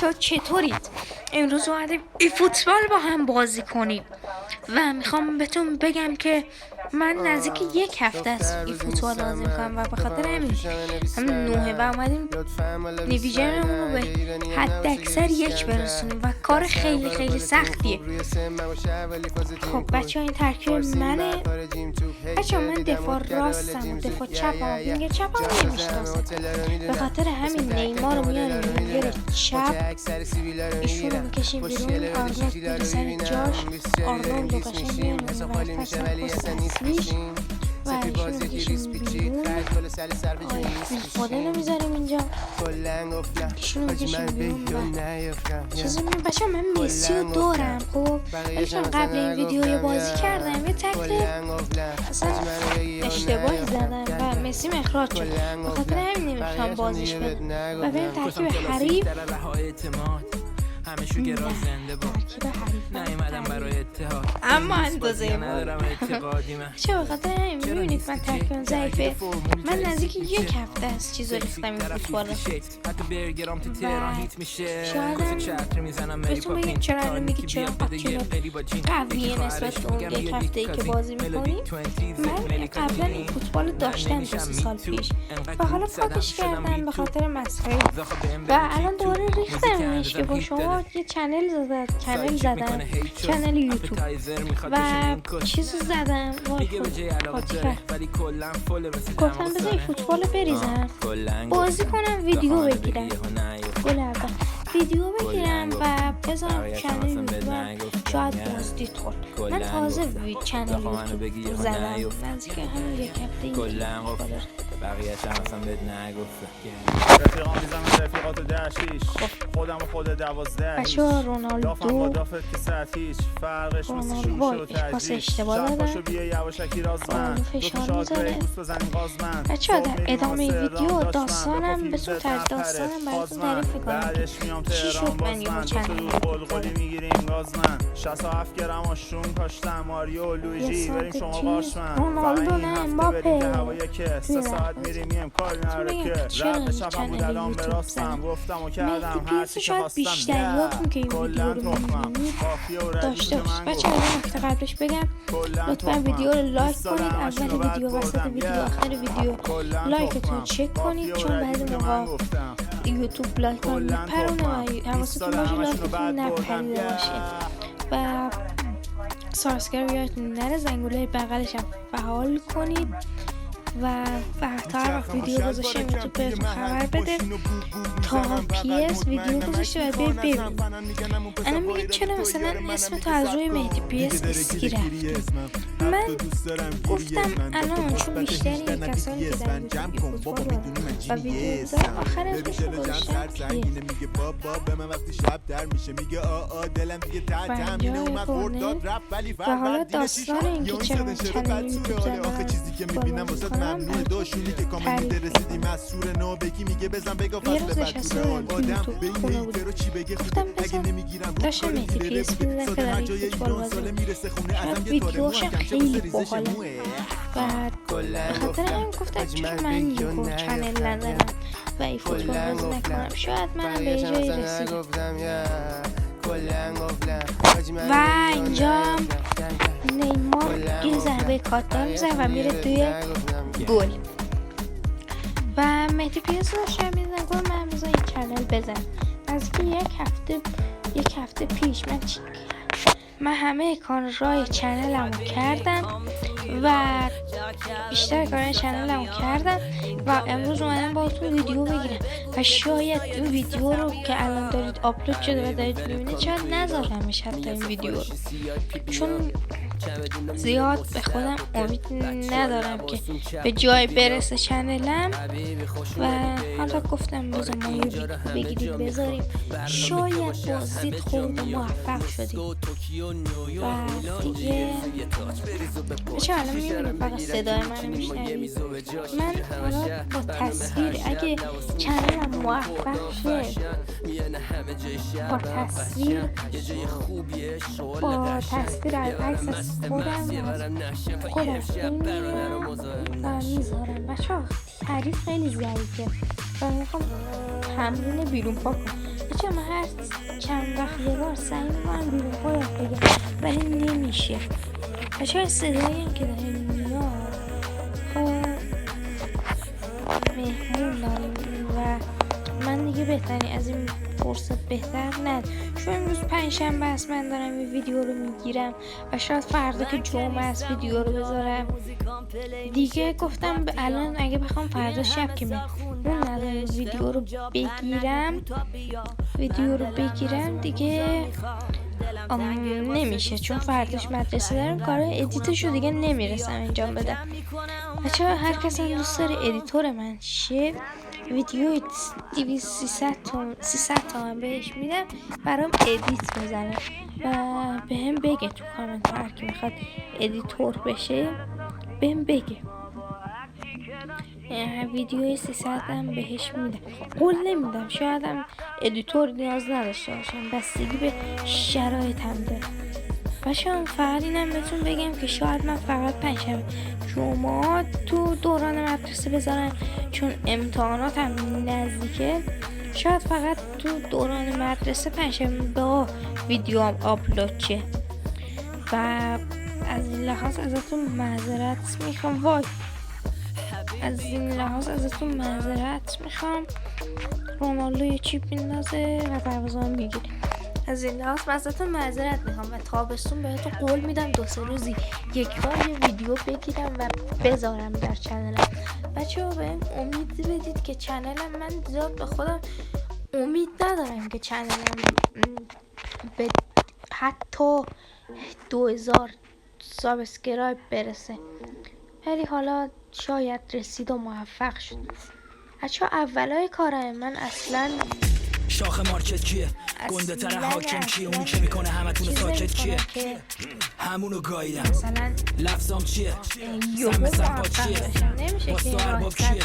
تو چطورید؟ امروز اومدیم ای فوتبال با هم بازی کنیم و میخوام بهتون بگم که من نزدیک یک هفته است ای فوتبال بازی میکنم و به خاطر همین نوحه و اومدیم دیویژنمون رو به حد اکثر یک برسونیم و کار خیلی خیلی سختیه. خب بچه ها این ترکیب منه. بچه ها من دفاع راستم و دفاع چپم وینگر چپم نمیشناسم، به خاطر همین نیمار رو میاریم وینگر چپ، ایشون رو میکشیم بیرون، آرنولد میره سر جاش، آرنولد رو قشنگ میاریم ورتر سر پست اصلیش و ایشون رو میکشیم بیرون. فیلفودن رو میذاریم اینجا، ایشون رو میکشیم بیرون و چیزی بچه من مسی رو دارم. خب ولی چون قبل این ویدیو بازی کردم یه تکل اصلا اشتباهی زدم و مسی اخراج شد، به خاطر همین نمیتونم بازیش بدم و بریم ترکیب حریف. همشو گرا زنده با نیومدم برای اتحاد اما اندازه ندارم اعتقادیمه. چه به خاطر همین میبینید من ترکیبم ضعیفه. من نزدیک یک هفته از چیز رو ریختم این فوتبال رو شایدم بهتون بگم چرا الان میگی چرا قویه نسبت به اون یک هفته ای که بازی میکنیم. من قبلا این فوتبال داشتم 2 سال پیش و حالا پاکش کردم به خاطر مسخره و الان دوباره ریختمش که با شما یه چنل زدم چنل یوتیوب و چیز زدم گفتم بذار این فوتبال بریزم بازی کنم ویدیو بگیرم و بذارم چنل یوتیوب شاید باز دید خورد. من تازه چنل یوتیوب زدم نزدیک همین یک هفته این بقیه‌اش هم اصلا بهت نگفته. رفیقام میزنم رفیقاتو دشیش خودم و خود 12 بچه ها رونالدو دافت که سطحیش فرقش مثل شروع شد و تجیش شرفاشو بیا یواشکی رازمن فشار میذاره. بچه ها در ادامه ویدیو داستانم بهتون براتون تعریف میکنم چی شد من یه چنل قلقلی میگیریم گازمن 67 گرم آشون کاشتم ماریو لویجی بریم شما قاشمن رونالدو نه امباپه میریم کار نره که رد شبم بود الان براستم گفتم و کردم هرچی که خواستم بیشتریاتون که این ویدیو رو میبینید داشته باشید. بچه ها یه نکته قبلش بگم لطفا ویدیو رو لایک کنید، اول ویدیو وسط ویدیو آخر ویدیو لایکتون چک کنید چون بعضی موقع یوتیوب لایک ها میپرونه و حواستون باشه لایکتون نپریده باشه و سابسکرایب یادتون نره، زنگوله بغلش هم فعال کنید و تا هر وقت ویدیو گذاشتم یوتیوب بهتون خبر بده. تا PS ویدیو گذاشته و برید ببینید. الان میگه چرا مثلا اسم تو از روی مهدی PS اسکی رفتی. من گفتم الان چون بیشتری کسانی که در یوتیوب فوتبال و ویدیو بذارم آخر اسمش رو گذاشتم PS و اینجا کورنر و حالا داستان این که چرا من چنل یوتیوب زدم ممنون داشونی که کاملی رسیدیم از سور نو بگی میگه بزن بگا فاز به بد بوده آدم به این هیترو چی بگه خودم اگه نمیگیرم داشتم مهدی پیس میزن که در این فوتبال بازی میکنم ویدیوش خیلی باحاله و به خاطر همین گفتم چون من یهو چنل ندارم و این فوتبال بازی نکنم شاید منم به یه جایی رسیدم. و اینجا نیمار این ضربه کاتدار میزن و میره توی گل و مهدی پیس داشتم میزن گل من بزن یک چنل بزن از که یک هفته پیش من همه کارهای چنلمو کردم و بیشتر کارهای چنلمو کردم و امروز اومدم باهاتون ویدیو بگیرم و شاید این ویدیو رو که الان دارید آپلود شده و دارید میبینید شاید نذارمش حتی این ویدیو رو چون زیاد به خودم امید ندارم که به جای برسه چنلم و حالا گفتم بذار ما یه ویدیو بگیریم بذاریم شاید بازدید خورد و موفق شدیم و دیگه بچه الان میبینم فقط صدای من میشنوید. من حالا با تصویر اگه چنلم موفق شه با تصویر عکس از خودم میذارم. بچه ها تعریف خیلی ضعیفه و میخوام تمرین بیرون پا کنم. بچه من هر چند وقت یه بار سعی میکنم بیرون باید بگم ولی نمیشه. بچه صدایی هم که داره میاد خب مهمون داریم و من دیگه بهتری از این فرصت بهتر ند، چون امروز پنجشنبه است من دارم این ویدیو رو میگیرم و شاید فردا که جمعه است ویدیو رو بذارم دیگه. گفتم الان اگه بخوام فردا شب که مهمون ندارم ویدیو رو بگیرم دیگه نمیشه، چون فرداش مدرسه دارم، کار ادیتشو دیگه نمیرسم انجام بدم. بچه هر کس هم دوست داره ادیتور من شه ویدیو 300 تومن بهش میدم برام ادیت میزنه و به هم بگه تو کامنت هر کی میخواد ادیتور بشه بهم بگه. ویدیوی 300 هم بهش میدم، قول نمیدم، شاید هم ادیتور نیاز نداشته باشم، بستگی به شرایطم داره. بچه‌ها فقط اینم بهتون بگم که شاید من فقط پنجشنبه جمعه تو دوران مدرسه بذارم چون امتحاناتم نزدیکه، شاید فقط تو دوران مدرسه پنجشنبه با ویدیو هم آپلود شه و از این لحاظ ازتون معذرت میخوام. رونالدو یه چیپ میندازه و دروازه میگیره. از این لحاظ ازتون معذرت میخوام و تابستون بهتون قول میدم 2-3 روزی یک بار یه ویدیو بگیرم و بذارم در چنلم. بچه‌ها بهم امید بدید که چنلم، من زیاد به خودم امید ندارم که چنلم به حتی 2000 سابسکرایب برسه، ولی حالا شاید رسید و موفق شد. بچه اولای کارم من اصلا شاخ مارکت کیه؟ گنده تر حاکم کیه؟ اونی که میکنه همتونو ساکت کیه؟ همونو گاییدم مثلا لفظام چیه؟ یهو سمپا چیه؟ نمیشه که ارباب کیه؟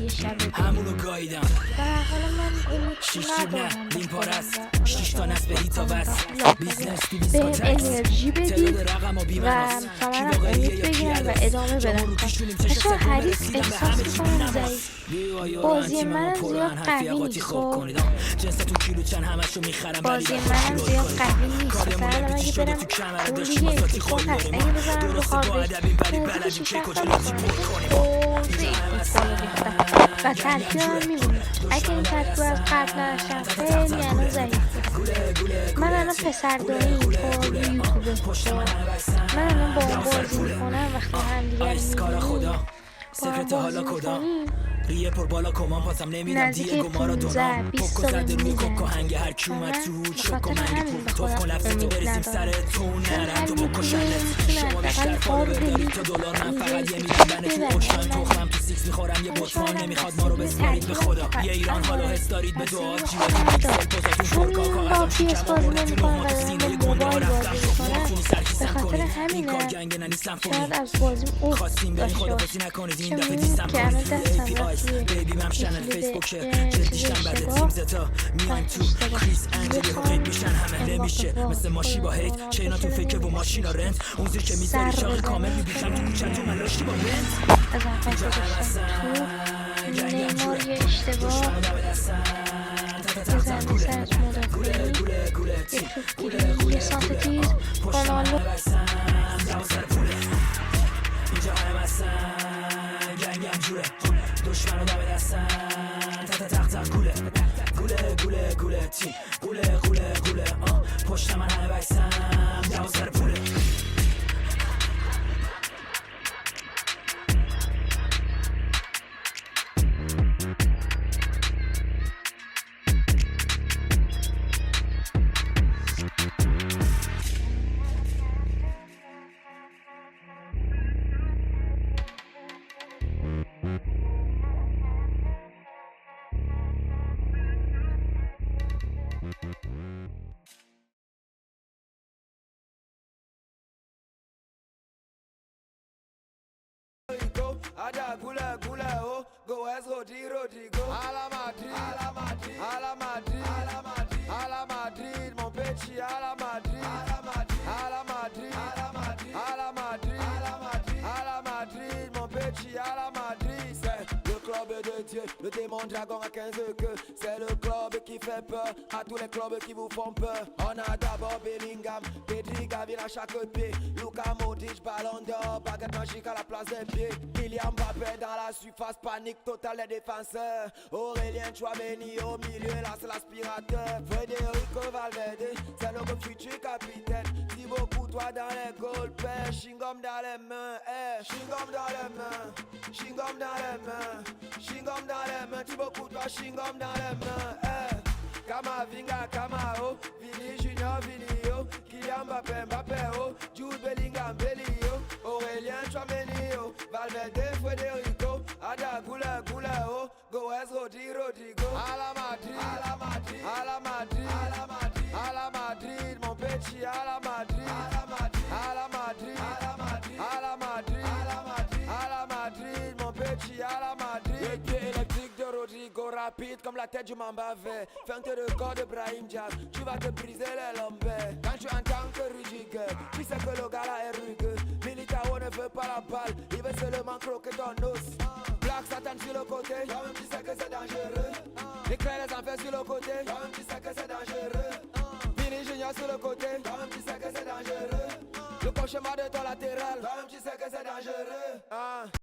یه شب همونو گاییدم و حالا من شیش جیب نه لین پارست 6 تا نصب هیتا بس بیزنس تو به بیسکا تکس انرژی بدید رقم و و بیمناس تا منم امید بگیرم و ادامه بدم. بچه حریف احساس میکنم ضعیف، بازی منم زیاد قوی نیست، جنستون کیلو چند همشو میخرم بازی منم زیاد قوی نیست. مثلا اگه برم اون دیگه اتفاق هست اگه بزنم رو خارجش نزدیک 6 هفته و ترکیب هم میبینید. اگه این ترکیب از قبل نداشتم خیلی الان ضعیفه. من الان پسرداری یوتیوبه، من الان با اون بازی میکنم وقتی هم دیگر میبینیم سکرت حالا کدام ریه پر بالا کمان پاسم نمیدم دیگو مارادونا پوکو زده روی کوکو هنگ هر کی اومد تو چوکو منگی توف کن لفظ تو برسیم سر تو نرم تو بکشنت شما بیشتر فالو دارید تا دلار من فقط یه میدن تو اوشن تخمم تو سیکس میخورم یه بطفان نمیخواد ما رو بسپارید به خدا یه ایران حالا حس دارید به دعا جیبتون پیکسل پوزاتون پرکا کاغذم شکم آوردتون نقمه تو سینه گنده ها رفتم شما سرکیسم کنید این کار جنگ ننیستم کنید خواستیم برین خدا پسی نکنید این دفعه دیستم کنید بیبی من شنل فیسبوکه جدیشتم بعد تیم زتا میایم تو کریس انجلی رو قیب میشن همه نمیشه مثل ماشی با هیت چیناتون فیکه و ماشینا رنت اون زیر که میذاری شاقی کامل میبیشم تو کوچه تو من رشتی با رنت اینجا همه هستن جنگم جوره دشمنو دمه دستن تا گوله گوله گوله تی گوله گوله گوله پشت همه بستن دو سر پوله اینجا همه هستن جنگم جوره دشمنو دمه دستن تا گوله گوله گوله گوله تی گوله گوله گوله پشت من همه بستن دو سر پوله Ada gula gula oh go as roti roti go ala Madrid ala Madrid ala Madrid ala Madrid ala Madrid mon petit ala Madrid ala Madrid ala Madrid ala Madrid ala Madrid ala Madrid ala Madrid mon petit ala Madrid c'est le club de Dieu Le démon dragon à 15 queues. C'est le club qui fait peur à tous les clubs qui vous font peur. On a d'abord Bellingham, Pedri, Gavin à chaque pied. Luka Modric, Ballon d'Or, baguette magique à la place des pieds. Kylian Mbappé dans la surface, panique totale des défenseurs. Aurélien Tchouameni au milieu, là c'est l'aspirateur. Federico Valverde, c'est le futur capitaine. Thibaut Courtois dans les goals, père, chewing-gum dans les mains, chewing-gum dans les mains, chewing-gum dans les mains, chewing-gum dans les mains, Thibaut Courtois, chewing-gum dans les mains, Kamavinga, Kamao, Vini Junior, Vinio, Kylian Mbappé, Mbappé, Jude Bellingham, Bellio, Aurélien Tchouameni, Valverde, Federico, Ada Gula, Gula, Goes, Rodrigo, à la Madrid, à la Madrid, à la Madrid, à la Madrid, à la Madrid, mon petit, à la Madrid, à la Madrid, à la Madrid, à la Madrid, à la Madrid, à la Madrid, à la Madrid, mon petit, à la Madrid. Le pied électrique de Rodrigo, rapide comme la tête du Mamba vert. Feinte de corps de Brahim Diaz, tu vas te briser les lombaires. Quand tu entends que Rudiger, tu sais que le gars là est rugueux. Militao ne veut pas la balle, il veut seulement croquer ton os. Black Satan sur le côté, toi-même tu sais que c'est dangereux. Éclaire les enfers sur le côté, toi-même tu sais que c'est dangereux. Vini Junior sur le côté, toi-même tu sais que c'est dangereux. Le cauchemar de ton latéral, toi-même tu sais que c'est dangereux.